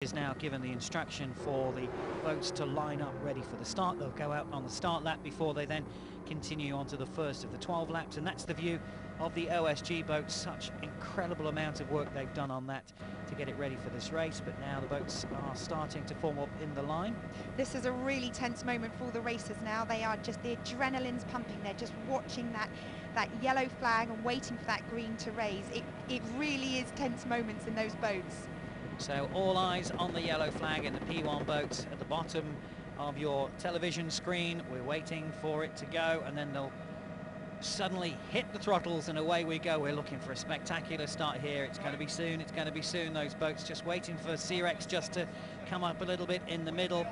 Is now given the instruction for the boats to line up ready for the start. They'll go out on the start lap before they then continue on to the first of the 12 laps, and that's the view of the OSG boats. Such incredible amount of work they've done on that to get it ready for this race, but now the boats are starting to form up in the line. This is a really tense moment for all the racers now. They are just, the adrenaline's pumping. They're just watching that yellow flag and waiting for that green to raise. It really is tense moments in those boats. So all eyes on the yellow flag in the P1 boat at the bottom of your television screen. We're waiting for it to go, and then they'll suddenly hit the throttles and away we go. We're looking for a spectacular start here. It's going to be soon, it's going to be soon. Those boats just waiting for Cerex just to come up a little bit in the middle.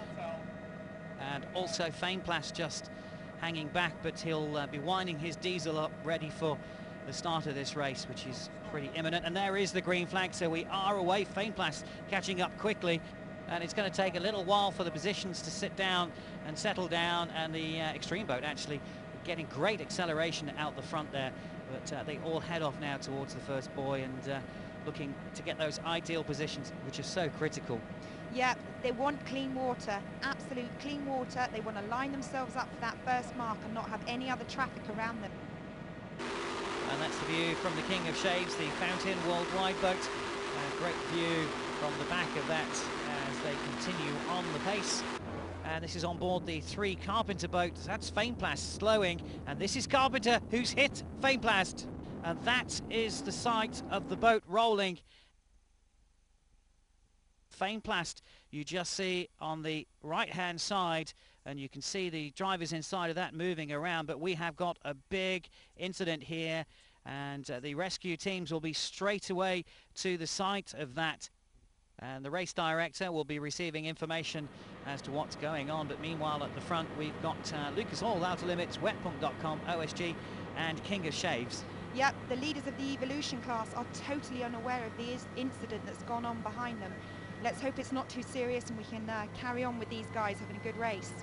And also Fainplast just hanging back, but he'll be winding his diesel up ready for the start of this race, which is pretty imminent. And there is the green flag, so we are away. Fainplast catching up quickly, and it's going to take a little while for the positions to sit down and settle down, and the extreme boat actually getting great acceleration out the front there, but they all head off now towards the first buoy and looking to get those ideal positions, which are so critical. Yeah, they want clean water, absolute clean water. They want to line themselves up for that first mark and not have any other traffic around them. And that's the view from the King of Shaves, the Fountain Worldwide boat. A great view from the back of that as they continue on the pace. And this is on board the 3 Carpenter boats. That's Fainplast slowing, and this is Carpenter who's hit Fainplast. And that is the sight of the boat rolling. Fainplast, you just see on the right-hand side, and you can see the drivers inside of that moving around, but we have got a big incident here, and the rescue teams will be straight away to the site of that, and the race director will be receiving information as to what's going on. But meanwhile at the front we've got Lucas Oil, Outer Limits, Wetpunk.com, OSG and King of Shaves. Yep, the leaders of the Evolution class are totally unaware of the incident that's gone on behind them. Let's hope it's not too serious and we can carry on with these guys having a good race.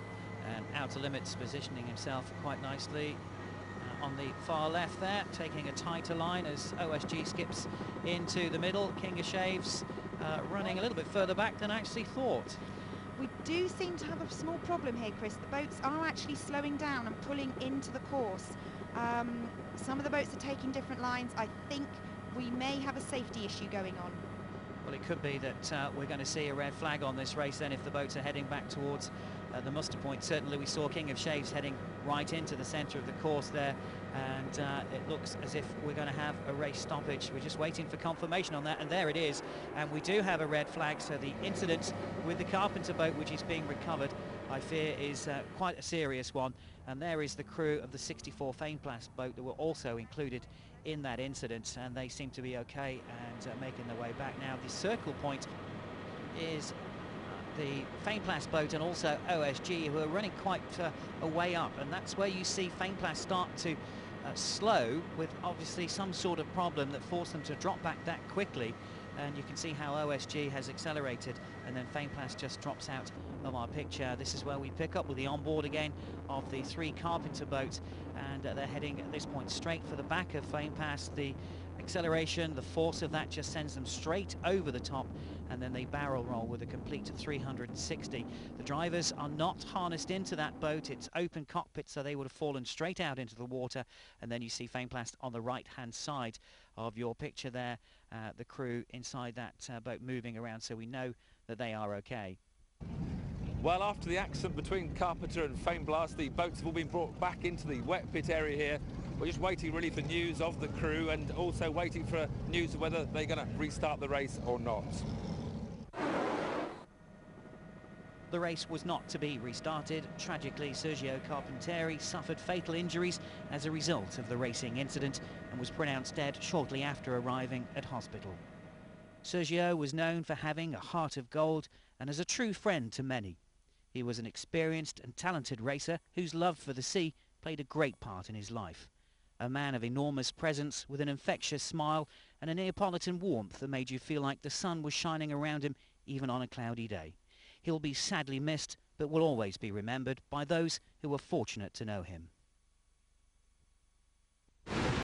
And Outer Limits positioning himself quite nicely on the far left there, taking a tighter line as OSG skips into the middle. King of Shaves running a little bit further back than I actually thought. We do seem to have a small problem here, Chris. The boats are actually slowing down and pulling into the course. Some of the boats are taking different lines. I think we may have a safety issue going on. Well, it could be that we're going to see a red flag on this race then if the boats are heading back towards the muster point. Certainly we saw King of Shaves heading right into the centre of the course there, and it looks as if we're going to have a race stoppage. We're just waiting for confirmation on that, and there it is. And we do have a red flag, so the incident with the Carpenter boat, which is being recovered, I fear is quite a serious one. And there is the crew of the 64 Fainplast boat that were also included in that incident, and they seem to be okay and making their way back now. The circle point is the Fainplast boat and also OSG, who are running quite a way up, and that's where you see Fainplast start to slow, with obviously some sort of problem that forced them to drop back that quickly. And you can see how OSG has accelerated, and then Fainplast just drops out of our picture. This is where we pick up with the onboard again of the 3 Carpenter boats, and they're heading at this point straight for the back of Fainplast. The acceleration, the force of that just sends them straight over the top, and then they barrel roll with a complete 360. The drivers are not harnessed into that boat. It's open cockpit, so they would have fallen straight out into the water. And then you see Fainplast on the right-hand side of your picture there, the crew inside that boat moving around, so we know that they are okay. Well, after the accident between Carpenter and Fainplast, the boats have all been brought back into the wet pit area here. We're just waiting really for news of the crew, and also waiting for news of whether they're going to restart the race or not. The race was not to be restarted. Tragically, Sergio Carpenieri suffered fatal injuries as a result of the racing incident and was pronounced dead shortly after arriving at hospital. Sergio was known for having a heart of gold and as a true friend to many. He was an experienced and talented racer whose love for the sea played a great part in his life. A man of enormous presence with an infectious smile and a Neapolitan warmth that made you feel like the sun was shining around him even on a cloudy day. He'll be sadly missed, but will always be remembered by those who were fortunate to know him.